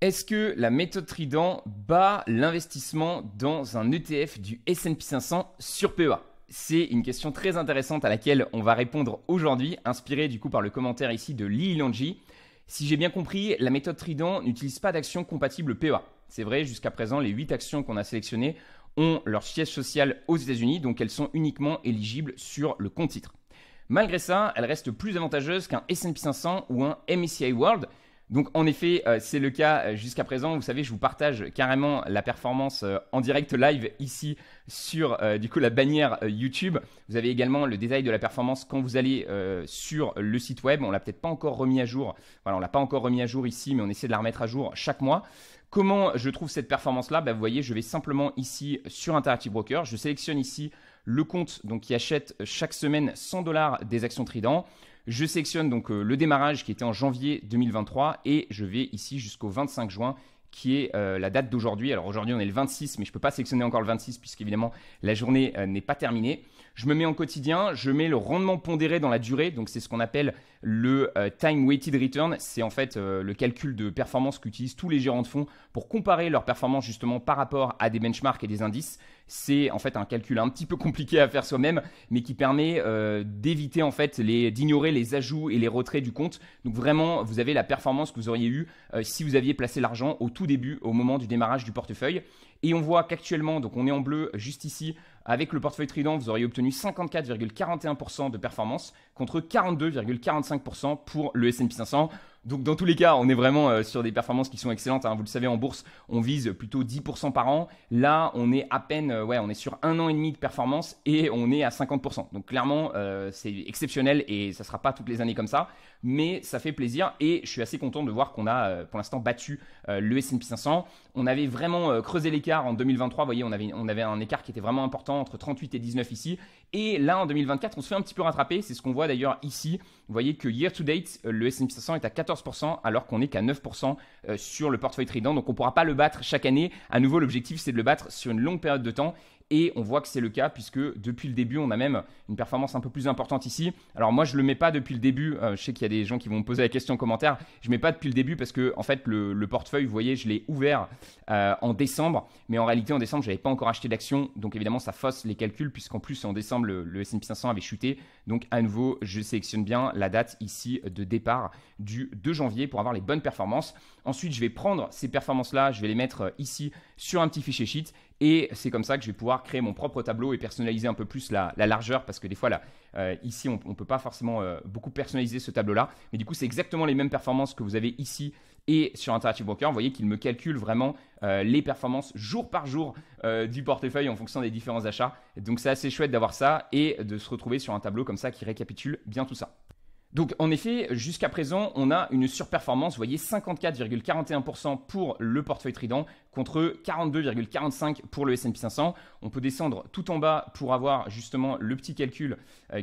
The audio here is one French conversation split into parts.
Est-ce que la méthode Trident bat l'investissement dans un ETF du S&P 500 sur PEA? C'est une question très intéressante à laquelle on va répondre aujourd'hui, inspiré du coup par le commentaire ici de Lee Lanji. Si j'ai bien compris, la méthode Trident n'utilise pas d'actions compatibles PEA. C'est vrai, jusqu'à présent, les 8 actions qu'on a sélectionnées ont leur siège social aux États-Unis, donc elles sont uniquement éligibles sur le compte titre. Malgré ça, elles restent plus avantageuses qu'un S&P 500 ou un MSCI World. Donc en effet, c'est le cas jusqu'à présent. Vous savez, je vous partage carrément la performance en direct live ici sur du coup la bannière YouTube. Vous avez également le détail de la performance quand vous allez sur le site web. On l'a peut-être pas encore remis à jour. Voilà, on l'a pas encore remis à jour ici, mais on essaie de la remettre à jour chaque mois. Comment je trouve cette performance-là? Vous voyez, je vais simplement ici sur Interactive Broker. Je sélectionne ici le compte donc, qui achète chaque semaine 100 $ des actions Trident. Je sélectionne donc le démarrage qui était en janvier 2023 et je vais ici jusqu'au 25 juin qui est la date d'aujourd'hui. Alors aujourd'hui on est le 26 mais je ne peux pas sélectionner encore le 26 puisqu'évidemment la journée n'est pas terminée. Je me mets en quotidien, je mets le rendement pondéré dans la durée, donc c'est ce qu'on appelle le Time Weighted Return. C'est en fait le calcul de performance qu'utilisent tous les gérants de fonds pour comparer leur performance justement par rapport à des benchmarks et des indices. C'est en fait un calcul un petit peu compliqué à faire soi-même, mais qui permet d'éviter en fait d'ignorer les ajouts et les retraits du compte. Donc vraiment, vous avez la performance que vous auriez eue si vous aviez placé l'argent au tout début, au moment du démarrage du portefeuille. Et on voit qu'actuellement, donc on est en bleu juste ici, avec le portefeuille Trident, vous auriez obtenu 54,41% de performance contre 42,45% pour le S&P 500. Donc dans tous les cas, on est vraiment sur des performances qui sont excellentes. Vous le savez, en bourse, on vise plutôt 10% par an. Là, on est à peine, on est sur 1 an et demi de performance et on est à 50%. Donc clairement, c'est exceptionnel et ça ne sera pas toutes les années comme ça. Mais ça fait plaisir et je suis assez content de voir qu'on a pour l'instant battu le S&P 500. On avait vraiment creusé l'écart en 2023. Vous voyez, on avait un écart qui était vraiment important entre 38 et 19 ici. Et là, en 2024, on se fait un petit peu rattraper. C'est ce qu'on voit d'ailleurs ici. Vous voyez que year to date, le S&P 500 est à 14% alors qu'on n'est qu'à 9% sur le portefeuille Trident. Donc on ne pourra pas le battre chaque année. À nouveau, l'objectif, c'est de le battre sur une longue période de temps. Et on voit que c'est le cas puisque depuis le début, on a même une performance un peu plus importante ici. Alors moi, je ne le mets pas depuis le début. Je sais qu'il y a des gens qui vont me poser la question en commentaire. Je ne mets pas depuis le début parce que en fait, le portefeuille, vous voyez, je l'ai ouvert en décembre. Mais en réalité, en décembre, je n'avais pas encore acheté d'actions. Donc évidemment, ça fausse les calculs puisqu'en plus, en décembre, le S&P 500 avait chuté. Donc à nouveau, je sélectionne bien la date ici de départ du 2 janvier pour avoir les bonnes performances. Ensuite, je vais prendre ces performances-là, je vais les mettre ici sur un petit fichier sheet. Et c'est comme ça que je vais pouvoir créer mon propre tableau et personnaliser un peu plus la largeur parce que des fois, là, ici, on ne peut pas forcément beaucoup personnaliser ce tableau-là. Mais du coup, c'est exactement les mêmes performances que vous avez ici et sur Interactive Broker. Vous voyez qu'il me calcule vraiment les performances jour par jour du portefeuille en fonction des différents achats. Donc, c'est assez chouette d'avoir ça et de se retrouver sur un tableau comme ça qui récapitule bien tout ça. Donc en effet, jusqu'à présent, on a une surperformance, vous voyez 54,41% pour le portefeuille Trident contre 42,45% pour le S&P 500. On peut descendre tout en bas pour avoir justement le petit calcul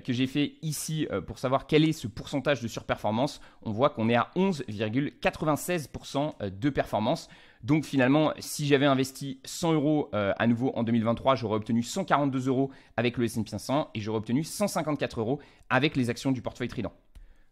que j'ai fait ici pour savoir quel est ce pourcentage de surperformance. On voit qu'on est à 11,96% de performance. Donc finalement, si j'avais investi 100 € à nouveau en 2023, j'aurais obtenu 142 € avec le S&P 500 et j'aurais obtenu 154 € avec les actions du portefeuille Trident.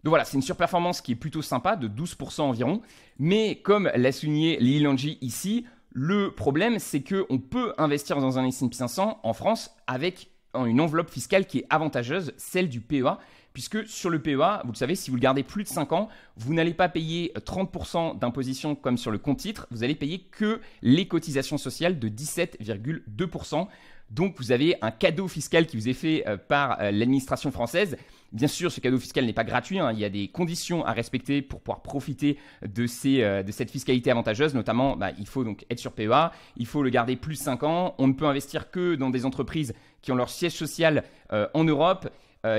Donc voilà, c'est une surperformance qui est plutôt sympa, de 12% environ. Mais comme l'a souligné Lee Lanji ici, le problème, c'est qu'on peut investir dans un S&P 500 en France avec une enveloppe fiscale qui est avantageuse, celle du PEA. Puisque sur le PEA, vous le savez, si vous le gardez plus de 5 ans, vous n'allez pas payer 30% d'imposition comme sur le compte titre. Vous allez payer que les cotisations sociales de 17,2%. Donc, vous avez un cadeau fiscal qui vous est fait par l'administration française. Bien sûr, ce cadeau fiscal n'est pas gratuit. Il y a des conditions à respecter pour pouvoir profiter de cette fiscalité avantageuse. Notamment, il faut donc être sur PEA. Il faut le garder plus de 5 ans. On ne peut investir que dans des entreprises qui ont leur siège social en Europe.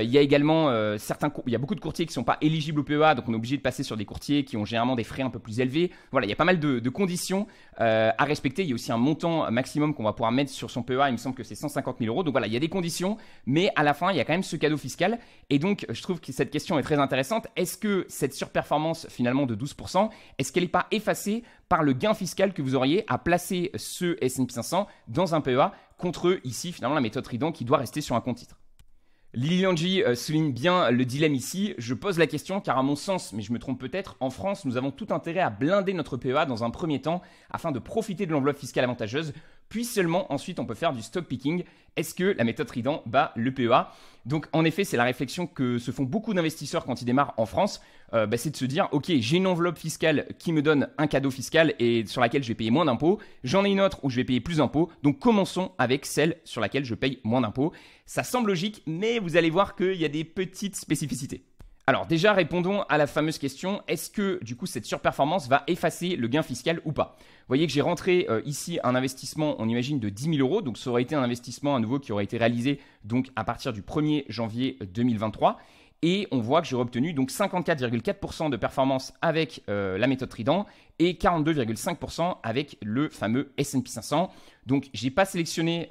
Il y a également il y a beaucoup de courtiers qui ne sont pas éligibles au PEA, donc on est obligé de passer sur des courtiers qui ont généralement des frais un peu plus élevés. Voilà, il y a pas mal de conditions à respecter. Il y a aussi un montant maximum qu'on va pouvoir mettre sur son PEA. Il me semble que c'est 150 000 €. Donc voilà, il y a des conditions, mais à la fin, il y a quand même ce cadeau fiscal. Et donc, je trouve que cette question est très intéressante. Est-ce que cette surperformance finalement de 12%, est-ce qu'elle n'est pas effacée par le gain fiscal que vous auriez à placer ce S&P 500 dans un PEA contre ici finalement la méthode Trident qui doit rester sur un compte titre? Lilianji souligne bien le dilemme ici. Je pose la question car à mon sens, mais je me trompe peut-être, en France, nous avons tout intérêt à blinder notre PEA dans un premier temps afin de profiter de l'enveloppe fiscale avantageuse, puis seulement ensuite on peut faire du stock picking. Est-ce que la méthode Trident bat le PEA? Donc en effet, c'est la réflexion que se font beaucoup d'investisseurs quand ils démarrent en France. C'est de se dire, ok, j'ai une enveloppe fiscale qui me donne un cadeau fiscal et sur laquelle je vais payer moins d'impôts. J'en ai une autre où je vais payer plus d'impôts. Donc commençons avec celle sur laquelle je paye moins d'impôts. Ça semble logique, mais vous allez voir qu'il y a des petites spécificités. Alors déjà, répondons à la fameuse question, est-ce que du coup cette surperformance va effacer le gain fiscal ou pas? Vous voyez que j'ai rentré ici un investissement, on imagine, de 10 000 euros. Donc ça aurait été un investissement à nouveau qui aurait été réalisé donc, à partir du 1er janvier 2023. Et on voit que j'aurais obtenu donc 54,4% de performance avec la méthode Trident et 42,5% avec le fameux S&P 500. Donc, j'ai pas sélectionné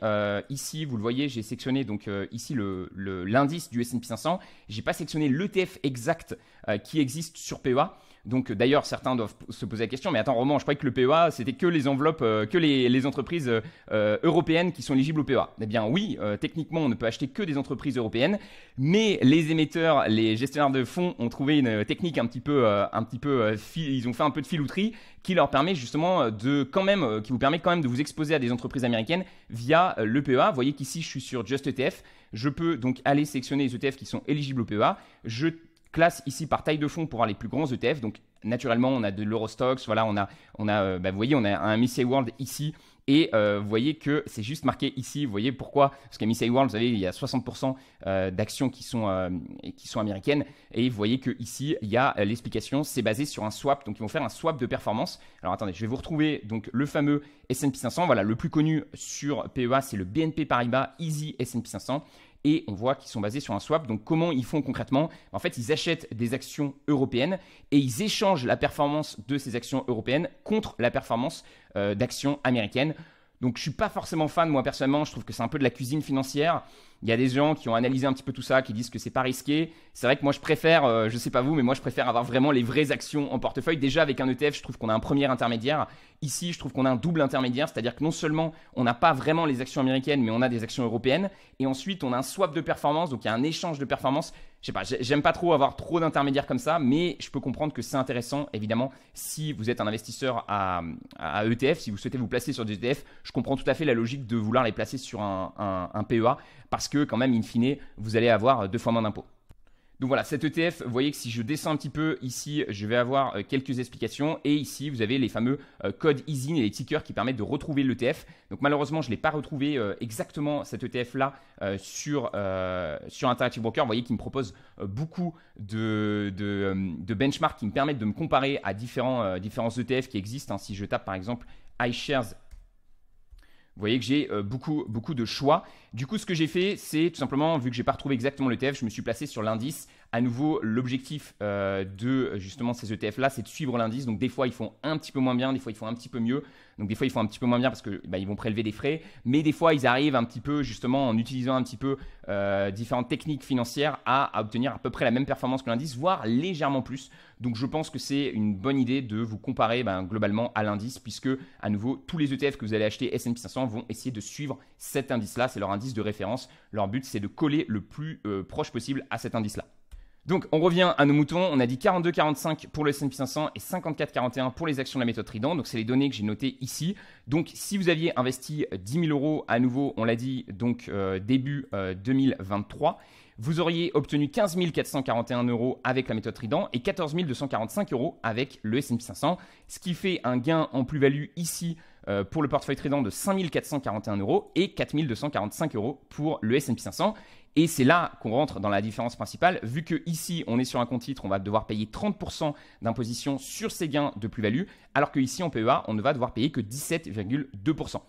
ici, vous le voyez, j'ai sélectionné donc ici l'indice du S&P 500. J'ai pas sélectionné l'ETF exact qui existe sur PEA. Donc d'ailleurs, certains doivent se poser la question, mais attends Roman, je croyais que le PEA, c'était que les enveloppes, que les entreprises européennes qui sont éligibles au PEA. Eh bien oui, techniquement, on ne peut acheter que des entreprises européennes, mais les émetteurs, les gestionnaires de fonds ont trouvé une technique ils ont fait un peu de filouterie qui leur permet justement qui vous permet quand même de vous exposer à des entreprises américaines via le PEA. Vous voyez qu'ici, je suis sur Just ETF. Je peux donc aller sélectionner les ETF qui sont éligibles au PEA. Je classe ici par taille de fonds pour avoir les plus grands ETF. Donc, naturellement, on a de l'Eurostoxx. Voilà, vous voyez, on a un MSCI World ici. Et vous voyez que c'est juste marqué ici. Vous voyez pourquoi? Parce qu'à MSCI World, vous savez, il y a 60% d'actions qui sont américaines. Et vous voyez qu'ici, il y a l'explication. C'est basé sur un swap. Donc, ils vont faire un swap de performance. Alors, attendez, je vais vous retrouver donc, le fameux S&P 500. Voilà, le plus connu sur PEA, c'est le BNP Paribas Easy S&P 500. Et on voit qu'ils sont basés sur un swap. Donc, comment ils font concrètement? En fait, ils achètent des actions européennes et ils échangent la performance de ces actions européennes contre la performance d'actions américaines. Donc, je ne suis pas forcément fan, moi, personnellement. Je trouve que c'est un peu de la cuisine financière. Il y a des gens qui ont analysé un petit peu tout ça, qui disent que c'est pas risqué. C'est vrai que moi, je préfère, je sais pas vous, mais moi, je préfère avoir vraiment les vraies actions en portefeuille. Déjà, avec un ETF, je trouve qu'on a un premier intermédiaire. Ici, je trouve qu'on a un double intermédiaire, c'est-à-dire que non seulement on n'a pas vraiment les actions américaines, mais on a des actions européennes. Et ensuite, on a un swap de performance, donc il y a un échange de performance. Je sais pas, j'aime pas trop avoir trop d'intermédiaires comme ça, mais je peux comprendre que c'est intéressant, évidemment, si vous êtes un investisseur à ETF, si vous souhaitez vous placer sur des ETF, je comprends tout à fait la logique de vouloir les placer sur un PEA, parce que quand même, in fine, vous allez avoir 2 fois moins d'impôts. Donc voilà, cet ETF, vous voyez que si je descends un petit peu ici, je vais avoir quelques explications. Et ici, vous avez les fameux codes ISIN et les tickers qui permettent de retrouver l'ETF. Donc malheureusement, je ne l'ai pas retrouvé exactement cet ETF-là sur Interactive Broker. Vous voyez qu'il me propose beaucoup de benchmarks qui me permettent de me comparer à différents ETF qui existent. Si je tape par exemple iShares, vous voyez que j'ai beaucoup de choix. Du coup, ce que j'ai fait, c'est tout simplement, vu que je n'ai pas retrouvé exactement l'ETF, je me suis placé sur l'indice. À nouveau, l'objectif de justement ces ETF-là, c'est de suivre l'indice. Donc, des fois, ils font un petit peu moins bien, des fois, ils font un petit peu mieux. Donc, des fois, ils font un petit peu moins bien parce qu'ils vont prélever des frais. Mais des fois, ils arrivent un petit peu, justement, en utilisant un petit peu différentes techniques financières à obtenir à peu près la même performance que l'indice, voire légèrement plus. Donc, je pense que c'est une bonne idée de vous comparer globalement à l'indice, puisque, à nouveau, tous les ETF que vous allez acheter S&P 500 vont essayer de suivre cet indice-là. C'est leur indice de référence. Leur but, c'est de coller le plus proche possible à cet indice-là. Donc, on revient à nos moutons. On a dit 42,45 pour le S&P 500 et 54,41 pour les actions de la méthode Trident. Donc, c'est les données que j'ai notées ici. Donc, si vous aviez investi 10 000 euros, à nouveau, on l'a dit, donc début 2023, vous auriez obtenu 15 441 euros avec la méthode Trident et 14 245 euros avec le S&P 500, ce qui fait un gain en plus-value ici pour le portefeuille Trident de 5 441 euros et 4 245 euros pour le S&P 500. Et c'est là qu'on rentre dans la différence principale. Vu que ici on est sur un compte titre, on va devoir payer 30% d'imposition sur ces gains de plus-value, alors qu'ici en PEA, on ne va devoir payer que 17,2%.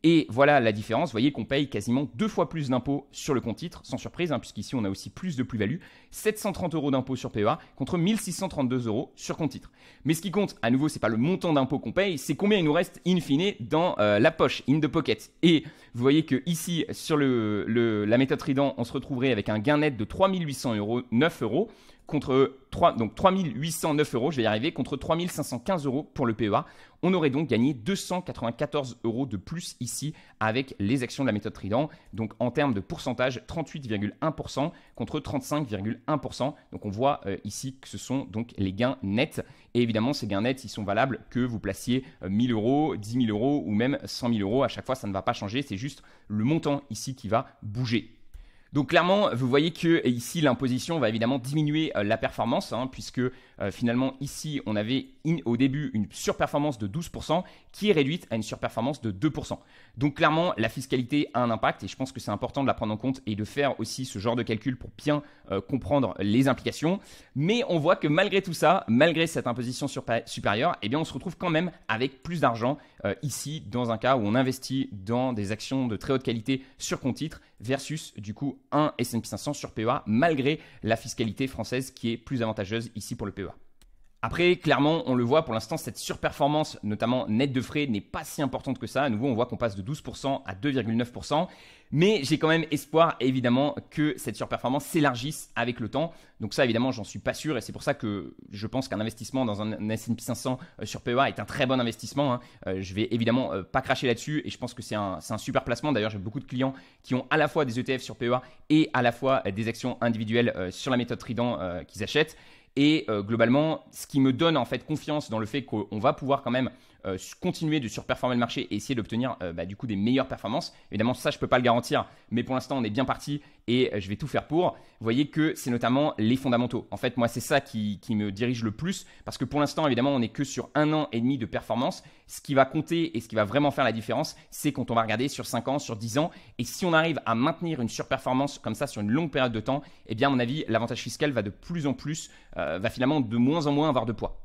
Et voilà la différence, vous voyez qu'on paye quasiment 2 fois plus d'impôts sur le compte titre, sans surprise, puisqu'ici on a aussi plus de plus-value, 730 euros d'impôts sur PEA contre 1632 euros sur compte titre. Mais ce qui compte, à nouveau, c'est pas le montant d'impôts qu'on paye, c'est combien il nous reste in fine dans la poche, in the pocket. Et vous voyez que ici, sur la méthode Trident, on se retrouverait avec un gain net de 3 809 euros contre 3809 euros, je vais y arriver, contre 3515 euros pour le PEA. On aurait donc gagné 294 euros de plus ici avec les actions de la méthode Trident. Donc en termes de pourcentage, 38,1% contre 35,1%. Donc on voit ici que ce sont donc les gains nets. Et évidemment, ces gains nets, ils sont valables que vous placiez 1000 euros, 10 000 euros ou même 100 000 euros. À chaque fois, ça ne va pas changer. C'est juste le montant ici qui va bouger. Donc clairement, vous voyez que ici, l'imposition va évidemment diminuer la performance, puisque finalement, ici, on avait au début une surperformance de 12% qui est réduite à une surperformance de 2%. Donc clairement, la fiscalité a un impact et je pense que c'est important de la prendre en compte et de faire aussi ce genre de calcul pour bien comprendre les implications. Mais on voit que malgré tout ça, malgré cette imposition supérieure, eh bien, on se retrouve quand même avec plus d'argent ici dans un cas où on investit dans des actions de très haute qualité sur compte titre versus du coup un S&P 500 sur PEA malgré la fiscalité française qui est plus avantageuse ici pour le PEA. Après, clairement, on le voit, pour l'instant, cette surperformance, notamment nette de frais, n'est pas si importante que ça. À nouveau, on voit qu'on passe de 12% à 2,9%. Mais j'ai quand même espoir, évidemment, que cette surperformance s'élargisse avec le temps. Donc ça, évidemment, j'en suis pas sûr. Et c'est pour ça que je pense qu'un investissement dans un S&P 500 sur PEA est un très bon investissement. Je vais évidemment pas cracher là-dessus. Et je pense que c'est un super placement. D'ailleurs, j'ai beaucoup de clients qui ont à la fois des ETF sur PEA et à la fois des actions individuelles sur la méthode Trident qu'ils achètent. Et globalement, ce qui me donne en fait confiance dans le fait qu'on va pouvoir quand même continuer de surperformer le marché et essayer d'obtenir du coup des meilleures performances. Évidemment, ça, je ne peux pas le garantir, mais pour l'instant, on est bien parti et je vais tout faire pour. Vous voyez que c'est notamment les fondamentaux. En fait, moi, c'est ça qui me dirige le plus parce que pour l'instant, évidemment, on n'est que sur 1 an et demi de performance. Ce qui va compter et ce qui va vraiment faire la différence, c'est quand on va regarder sur 5 ans, sur 10 ans. Et si on arrive à maintenir une surperformance comme ça sur une longue période de temps, eh bien, à mon avis, l'avantage fiscal va de plus en plus, va finalement de moins en moins avoir de poids.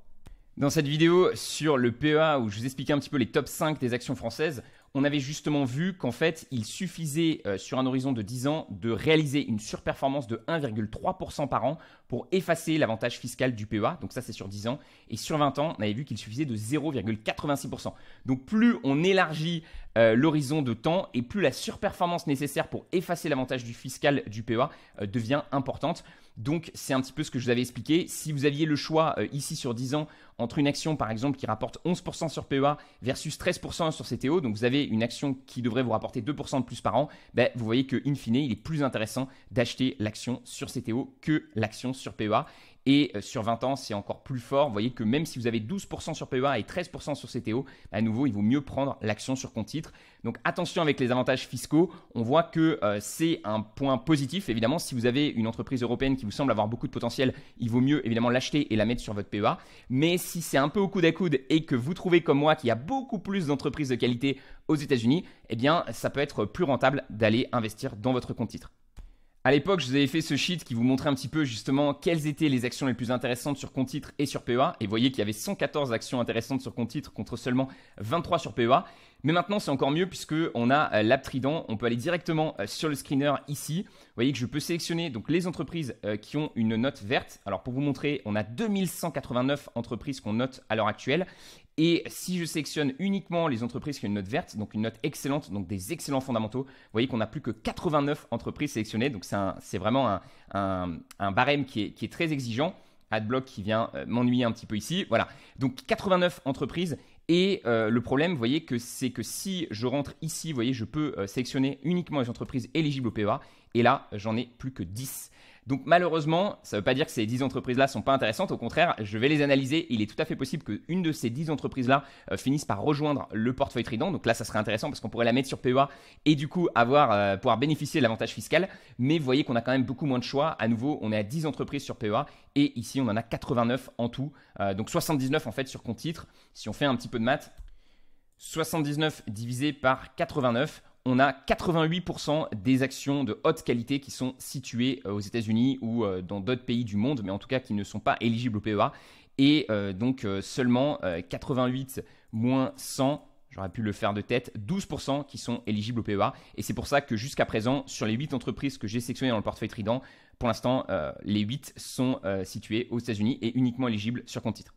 Dans cette vidéo sur le PEA où je vous expliquais un petit peu les top 5 des actions françaises, on avait justement vu qu'en fait, il suffisait sur un horizon de 10 ans de réaliser une surperformance de 1,3% par an pour effacer l'avantage fiscal du PEA. Donc ça, c'est sur 10 ans. Et sur 20 ans, on avait vu qu'il suffisait de 0,86%. Donc plus on élargit l'horizon de temps et plus la surperformance nécessaire pour effacer l'avantage fiscal du PEA devient importante. Donc, c'est un petit peu ce que je vous avais expliqué. Si vous aviez le choix ici sur 10 ans entre une action par exemple qui rapporte 11% sur PEA versus 13% sur CTO, donc vous avez une action qui devrait vous rapporter 2% de plus par an, vous voyez que in fine, il est plus intéressant d'acheter l'action sur CTO que l'action sur PEA. Et sur 20 ans, c'est encore plus fort. Vous voyez que même si vous avez 12% sur PEA et 13% sur CTO, à nouveau, il vaut mieux prendre l'action sur compte titre. Donc attention avec les avantages fiscaux. On voit que c'est un point positif. Évidemment, si vous avez une entreprise européenne qui vous semble avoir beaucoup de potentiel, il vaut mieux évidemment l'acheter et la mettre sur votre PEA. Mais si c'est un peu au coude à coude et que vous trouvez comme moi qu'il y a beaucoup plus d'entreprises de qualité aux États-Unis, eh bien, ça peut être plus rentable d'aller investir dans votre compte titre. À l'époque, je vous avais fait ce sheet qui vous montrait un petit peu justement quelles étaient les actions les plus intéressantes sur compte titre et sur PEA. Et vous voyez qu'il y avait 114 actions intéressantes sur compte titre contre seulement 23 sur PEA. Mais maintenant, c'est encore mieux puisqu'on a l'app Trident. On peut aller directement sur le screener ici. Vous voyez que je peux sélectionner donc les entreprises qui ont une note verte. Alors pour vous montrer, on a 2189 entreprises qu'on note à l'heure actuelle. Et si je sélectionne uniquement les entreprises qui ont une note verte, donc une note excellente, donc des excellents fondamentaux, vous voyez qu'on n'a plus que 89 entreprises sélectionnées. Donc c'est vraiment un barème qui est très exigeant. Adblock qui vient m'ennuyer un petit peu ici. Voilà, donc 89 entreprises. Et le problème, vous voyez, c'est que si je rentre ici, vous voyez, je peux sélectionner uniquement les entreprises éligibles au PEA. Et là, j'en ai plus que 10. Donc malheureusement, ça ne veut pas dire que ces 10 entreprises-là ne sont pas intéressantes. Au contraire, je vais les analyser. Il est tout à fait possible qu'une de ces 10 entreprises-là finisse par rejoindre le portefeuille Trident. Donc là, ça serait intéressant parce qu'on pourrait la mettre sur PEA et du coup pouvoir bénéficier de l'avantage fiscal. Mais vous voyez qu'on a quand même beaucoup moins de choix. À nouveau, on est à 10 entreprises sur PEA et ici, on en a 89 en tout. Donc 79 en fait sur compte titre. Si on fait un petit peu de maths, 79 divisé par 89, on a 88% des actions de haute qualité qui sont situées aux États-Unis ou dans d'autres pays du monde, mais en tout cas qui ne sont pas éligibles au PEA. Et donc seulement 88 moins 100, j'aurais pu le faire de tête, 12% qui sont éligibles au PEA. Et c'est pour ça que jusqu'à présent, sur les 8 entreprises que j'ai sélectionnées dans le portefeuille Trident, pour l'instant, les 8 sont situées aux États-Unis et uniquement éligibles sur compte titre.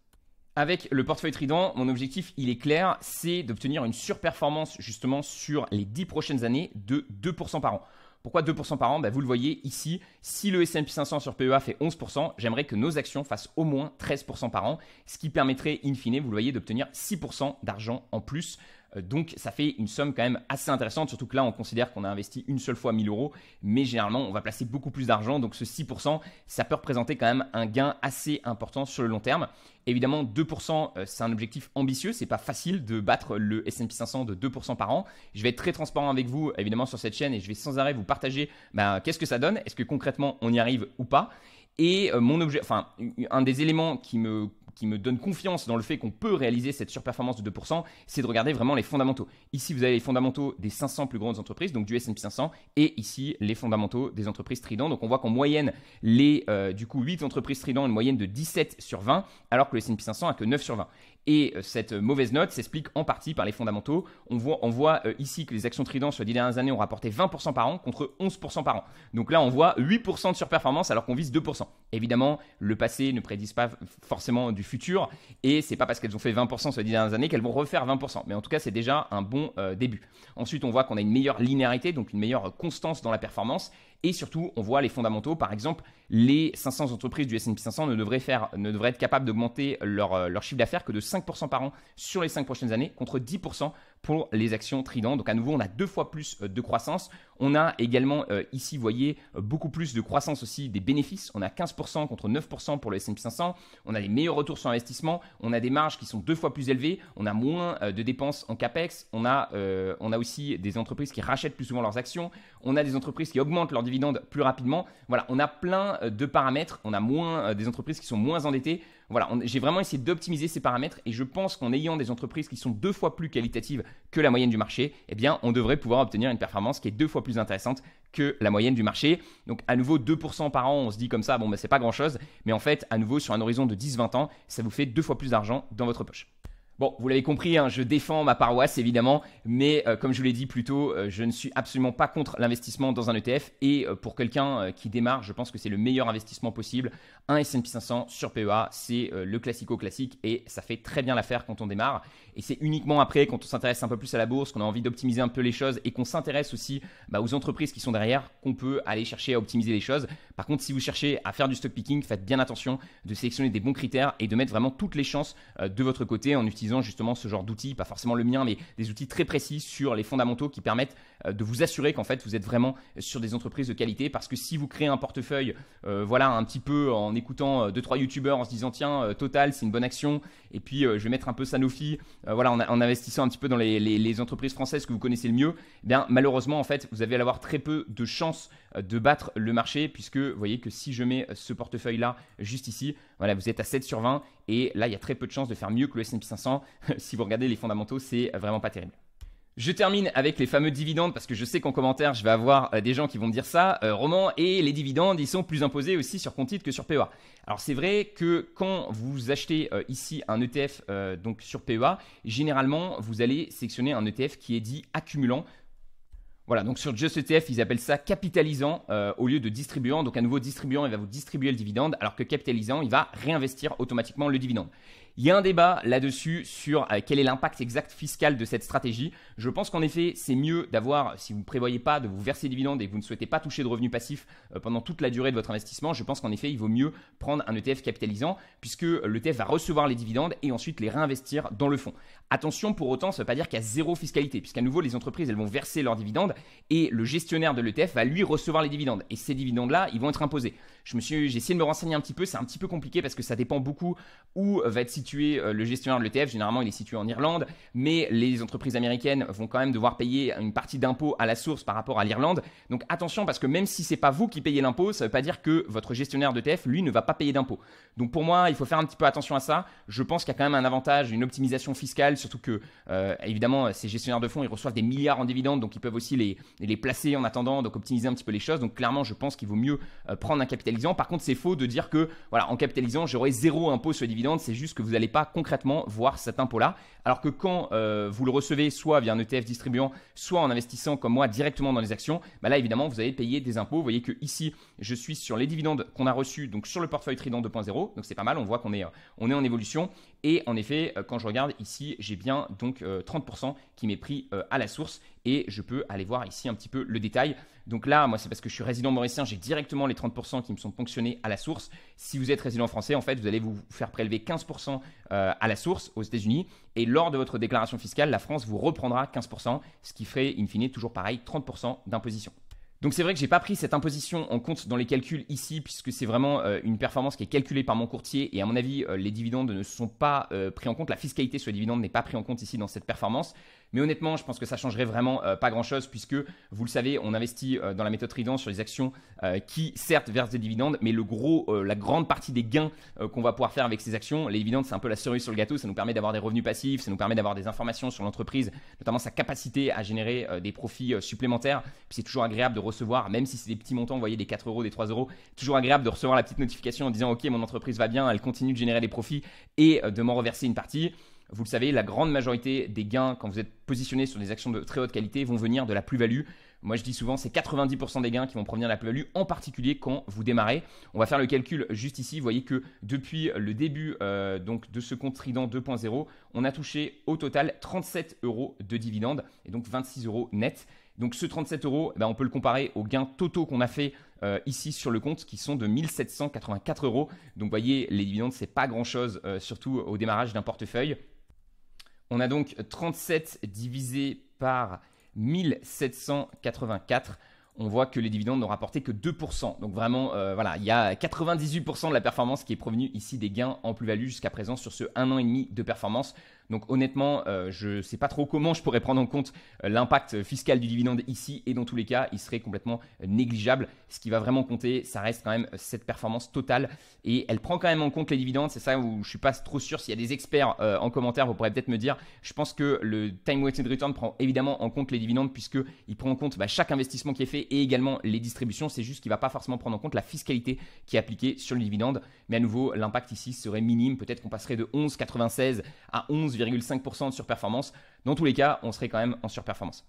Avec le portefeuille Trident, mon objectif, il est clair, c'est d'obtenir une surperformance justement sur les 10 prochaines années de 2% par an. Pourquoi 2% par an? Vous le voyez ici, si le S&P 500 sur PEA fait 11%, j'aimerais que nos actions fassent au moins 13% par an, ce qui permettrait in fine, vous le voyez, d'obtenir 6% d'argent en plus. Donc ça fait une somme quand même assez intéressante, surtout que là on considère qu'on a investi une seule fois 1000 euros, mais généralement on va placer beaucoup plus d'argent, donc ce 6%, ça peut représenter quand même un gain assez important sur le long terme. Évidemment 2% c'est un objectif ambitieux, c'est pas facile de battre le S&P 500 de 2% par an. Je vais être très transparent avec vous évidemment sur cette chaîne et je vais sans arrêt vous partager qu'est-ce que ça donne, est-ce que concrètement on y arrive ou pas. Et un des éléments qui me donne confiance dans le fait qu'on peut réaliser cette surperformance de 2%, c'est de regarder vraiment les fondamentaux. Ici, vous avez les fondamentaux des 500 plus grandes entreprises, donc du S&P 500, et ici, les fondamentaux des entreprises Trident. Donc, on voit qu'en moyenne, les 8 entreprises Trident ont une moyenne de 17 sur 20, alors que le S&P 500 a que 9 sur 20. Et cette mauvaise note s'explique en partie par les fondamentaux. On voit ici que les actions Trident sur les 10 dernières années ont rapporté 20% par an contre 11% par an. Donc là, on voit 8% de surperformance alors qu'on vise 2%. Évidemment, le passé ne prédise pas forcément du futur et c'est pas parce qu'elles ont fait 20% sur les 10 dernières années qu'elles vont refaire 20%. Mais en tout cas, c'est déjà un bon début. Ensuite, on voit qu'on a une meilleure linéarité, donc une meilleure constance dans la performance. Et surtout, on voit les fondamentaux. Par exemple, les 500 entreprises du S&P 500 ne devraient être capables d'augmenter leur chiffre d'affaires que de 5% par an sur les 5 prochaines années, contre 10% pour les actions Trident. Donc à nouveau, on a 2 fois plus de croissance. On a également ici, vous voyez, beaucoup plus de croissance aussi des bénéfices. On a 15% contre 9% pour le S&P 500. On a des meilleurs retours sur investissement. On a des marges qui sont 2 fois plus élevées. On a moins de dépenses en CAPEX. On a aussi des entreprises qui rachètent plus souvent leurs actions. On a des entreprises qui augmentent leurs dividendes plus rapidement. Voilà, on a plein de paramètres. On a moins des entreprises qui sont moins endettées. Voilà, j'ai vraiment essayé d'optimiser ces paramètres et je pense qu'en ayant des entreprises qui sont 2 fois plus qualitatives que la moyenne du marché, eh bien, on devrait pouvoir obtenir une performance qui est 2 fois plus intéressante que la moyenne du marché. Donc, à nouveau, 2% par an, on se dit comme ça, c'est pas grand-chose. Mais en fait, à nouveau, sur un horizon de 10-20 ans, ça vous fait 2 fois plus d'argent dans votre poche. Bon, vous l'avez compris, je défends ma paroisse évidemment, mais comme je vous l'ai dit plus tôt, je ne suis absolument pas contre l'investissement dans un ETF et pour quelqu'un qui démarre, je pense que c'est le meilleur investissement possible. Un S&P 500 sur PEA, c'est le classico-classique et ça fait très bien l'affaire quand on démarre. Et c'est uniquement après, quand on s'intéresse un peu plus à la bourse, qu'on a envie d'optimiser un peu les choses et qu'on s'intéresse aussi aux entreprises qui sont derrière, qu'on peut aller chercher à optimiser les choses. Par contre, si vous cherchez à faire du stock picking, faites bien attention de sélectionner des bons critères et de mettre vraiment toutes les chances de votre côté en utilisant justement ce genre d'outils, pas forcément le mien, mais des outils très précis sur les fondamentaux qui permettent de vous assurer qu'en fait vous êtes vraiment sur des entreprises de qualité. Parce que si vous créez un portefeuille, un petit peu en écoutant 2-3 youtubeurs en se disant tiens, Total c'est une bonne action, et puis je vais mettre un peu Sanofi, en investissant un petit peu dans les entreprises françaises que vous connaissez le mieux, eh bien malheureusement en fait vous allez avoir très peu de chances de battre le marché, puisque vous voyez que si je mets ce portefeuille là juste ici, voilà, vous êtes à 7 sur 20 et là il y a très peu de chances de faire mieux que le S&P 500. Si vous regardez les fondamentaux, c'est vraiment pas terrible. Je termine avec les fameux dividendes parce que je sais qu'en commentaire je vais avoir des gens qui vont me dire ça, Roman, et les dividendes ils sont plus imposés aussi sur compte titre que sur PEA. Alors c'est vrai que quand vous achetez ici un ETF donc sur PEA, généralement vous allez sélectionner un ETF qui est dit accumulant. Voilà, donc sur Just ETF, ils appellent ça capitalisant au lieu de distribuant. Donc à nouveau, distribuant, il va vous distribuer le dividende, alors que capitalisant, il va réinvestir automatiquement le dividende. Il y a un débat là-dessus sur quel est l'impact exact fiscal de cette stratégie. Je pense qu'en effet, c'est mieux d'avoir, si vous ne prévoyez pas de vous verser des dividendes et que vous ne souhaitez pas toucher de revenus passifs pendant toute la durée de votre investissement, je pense qu'en effet, il vaut mieux prendre un ETF capitalisant puisque l'ETF va recevoir les dividendes et ensuite les réinvestir dans le fonds. Attention, pour autant, ça ne veut pas dire qu'il y a zéro fiscalité puisqu'à nouveau, les entreprises, elles vont verser leurs dividendes et le gestionnaire de l'ETF va lui recevoir les dividendes. Et ces dividendes-là, ils vont être imposés. J'ai essayé de me renseigner un petit peu, c'est un petit peu compliqué parce que ça dépend beaucoup où va être situé le gestionnaire de l'ETF. Généralement, il est situé en Irlande, mais les entreprises américaines vont quand même devoir payer une partie d'impôt à la source par rapport à l'Irlande. Donc attention, parce que même si c'est pas vous qui payez l'impôt, ça ne veut pas dire que votre gestionnaire d'ETF, lui, ne va pas payer d'impôt. Donc pour moi, il faut faire un petit peu attention à ça. Je pense qu'il y a quand même un avantage, une optimisation fiscale, surtout que évidemment, ces gestionnaires de fonds, ils reçoivent des milliards en dividendes, donc ils peuvent aussi les placer en attendant, donc optimiser un petit peu les choses. Donc clairement, je pense qu'il vaut mieux prendre un capitalisant. Par contre, c'est faux de dire que voilà, en capitalisant, j'aurai zéro impôt sur les dividendes. C'est juste que vous n'allez pas concrètement voir cet impôt-là. Alors que quand vous le recevez soit via un ETF distribuant, soit en investissant comme moi directement dans les actions, là évidemment, vous allez payer des impôts. Vous voyez que ici, je suis sur les dividendes qu'on a reçus donc sur le portefeuille Trident 2.0. Donc c'est pas mal, on voit qu'on est en évolution. Et en effet, quand je regarde ici, j'ai bien donc 30% qui m'est pris à la source et je peux aller voir ici un petit peu le détail. Donc là, moi, c'est parce que je suis résident mauricien, j'ai directement les 30% qui me sont ponctionnés à la source. Si vous êtes résident français, en fait, vous allez vous faire prélever 15% à la source aux États-Unis et lors de votre déclaration fiscale, la France vous reprendra 15%, ce qui ferait in fine toujours pareil 30% d'imposition. Donc c'est vrai que j'ai pas pris cette imposition en compte dans les calculs ici puisque c'est vraiment une performance qui est calculée par mon courtier et à mon avis les dividendes ne sont pas pris en compte, la fiscalité sur les dividendes n'est pas pris en compte ici dans cette performance. Mais honnêtement, je pense que ça changerait vraiment pas grand-chose puisque, vous le savez, on investit dans la méthode Trident sur les actions qui, certes, versent des dividendes, mais la grande partie des gains qu'on va pouvoir faire avec ces actions, les dividendes, c'est un peu la cerise sur le gâteau, ça nous permet d'avoir des revenus passifs, ça nous permet d'avoir des informations sur l'entreprise, notamment sa capacité à générer des profits supplémentaires. Puis c'est toujours agréable de recevoir, même si c'est des petits montants, vous voyez, des 4 euros, des 3 euros, toujours agréable de recevoir la petite notification en disant « Ok, mon entreprise va bien, elle continue de générer des profits et de m'en reverser une partie ». Vous le savez, la grande majorité des gains, quand vous êtes positionné sur des actions de très haute qualité, vont venir de la plus-value. Moi, je dis souvent, c'est 90% des gains qui vont provenir de la plus-value, en particulier quand vous démarrez. On va faire le calcul juste ici. Vous voyez que depuis le début donc de ce compte Trident 2.0, on a touché au total 37 euros de dividendes et donc 26 euros net. Donc ce 37 euros, on peut le comparer aux gains totaux qu'on a fait ici sur le compte qui sont de 1784 euros. Donc vous voyez, les dividendes, c'est pas grand-chose, surtout au démarrage d'un portefeuille. On a donc 37 divisé par 1784. On voit que les dividendes n'ont rapporté que 2%. Donc vraiment, voilà, il y a 98% de la performance qui est provenue ici des gains en plus-value jusqu'à présent sur ce 1 an et demi de performance. Donc honnêtement, je ne sais pas trop comment je pourrais prendre en compte l'impact fiscal du dividende ici et dans tous les cas, il serait complètement négligeable. Ce qui va vraiment compter, ça reste quand même cette performance totale et elle prend quand même en compte les dividendes. C'est ça où je ne suis pas trop sûr. S'il y a des experts en commentaire, vous pourrez peut-être me dire. Je pense que le Time Weighted Return prend évidemment en compte les dividendes puisqu'il prend en compte chaque investissement qui est fait et également les distributions. C'est juste qu'il ne va pas forcément prendre en compte la fiscalité qui est appliquée sur le dividende. Mais à nouveau, l'impact ici serait minime. Peut-être qu'on passerait de 11,96 à 11,5% de surperformance. Dans tous les cas, on serait quand même en surperformance.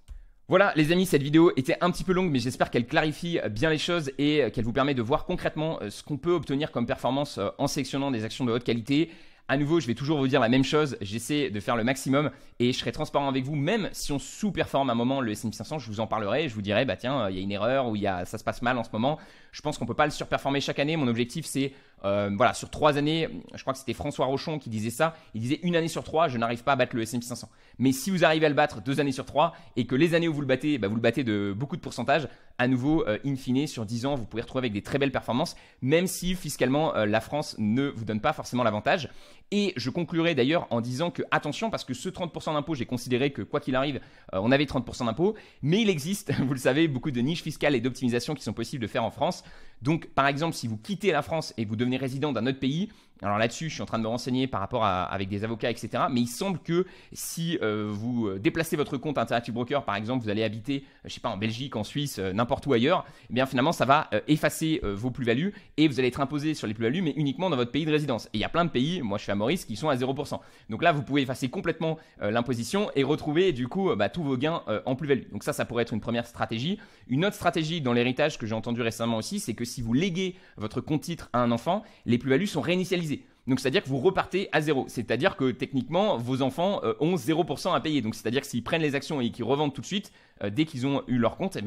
Voilà les amis, cette vidéo était un petit peu longue mais j'espère qu'elle clarifie bien les choses et qu'elle vous permet de voir concrètement ce qu'on peut obtenir comme performance en sélectionnant des actions de haute qualité. À nouveau, je vais toujours vous dire la même chose, j'essaie de faire le maximum et je serai transparent avec vous, même si on sous-performe à un moment le S&P 500, je vous en parlerai, je vous dirai, bah tiens, il y a une erreur ou ça se passe mal en ce moment. Je pense qu'on ne peut pas le surperformer chaque année. Mon objectif, c'est, voilà, sur 3 années, je crois que c'était François Rochon qui disait ça, il disait une année sur 3, je n'arrive pas à battre le S&P 500. Mais si vous arrivez à le battre 2 années sur 3 et que les années où vous le battez de beaucoup de pourcentage, à nouveau, in fine, sur 10 ans, vous pouvez retrouver avec des très belles performances, même si fiscalement, la France ne vous donne pas forcément l'avantage. Et je conclurai d'ailleurs en disant que attention, parce que ce 30% d'impôt, j'ai considéré que quoi qu'il arrive, on avait 30% d'impôt, mais il existe, vous le savez, beaucoup de niches fiscales et d'optimisation qui sont possibles de faire en France. Donc par exemple, si vous quittez la France et que vous devenez résident d'un autre pays, alors là-dessus, je suis en train de me renseigner par rapport avec des avocats, etc. Mais il semble que si vous déplacez votre compte Interactive Broker, par exemple, vous allez habiter, je sais pas, en Belgique, en Suisse, n'importe où ailleurs, eh bien finalement, ça va effacer vos plus-values et vous allez être imposé sur les plus-values, mais uniquement dans votre pays de résidence. Et il y a plein de pays, moi je suis à Maurice, qui sont à 0%. Donc là, vous pouvez effacer complètement l'imposition et retrouver du coup tous vos gains en plus-value. Donc ça pourrait être une première stratégie. Une autre stratégie dans l'héritage que j'ai entendu récemment aussi, c'est que si vous léguez votre compte titre à un enfant, les plus-values sont réinitialisées. Donc c'est-à-dire que vous repartez à zéro. C'est-à-dire que techniquement, vos enfants ont 0% à payer. Donc c'est-à-dire que s'ils prennent les actions et qu'ils revendent tout de suite, dès qu'ils ont eu leur compte,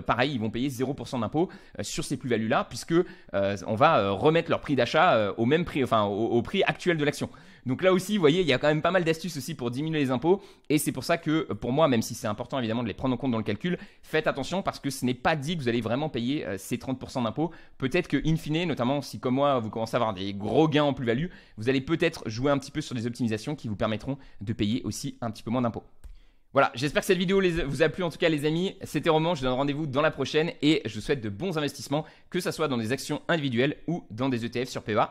pareil, ils vont payer 0% d'impôt sur ces plus-values-là, puisque on va remettre leur prix d'achat au même prix, enfin au prix actuel de l'action. Donc là aussi, vous voyez, il y a quand même pas mal d'astuces aussi pour diminuer les impôts. Et c'est pour ça que pour moi, même si c'est important évidemment de les prendre en compte dans le calcul, faites attention parce que ce n'est pas dit que vous allez vraiment payer ces 30% d'impôts. Peut-être que in fine, notamment si comme moi, vous commencez à avoir des gros gains en plus-value, vous allez peut-être jouer un petit peu sur des optimisations qui vous permettront de payer aussi un petit peu moins d'impôts. Voilà, j'espère que cette vidéo vous a plu en tout cas les amis. C'était Romain, je vous donne rendez-vous dans la prochaine et je vous souhaite de bons investissements, que ce soit dans des actions individuelles ou dans des ETF sur PEA.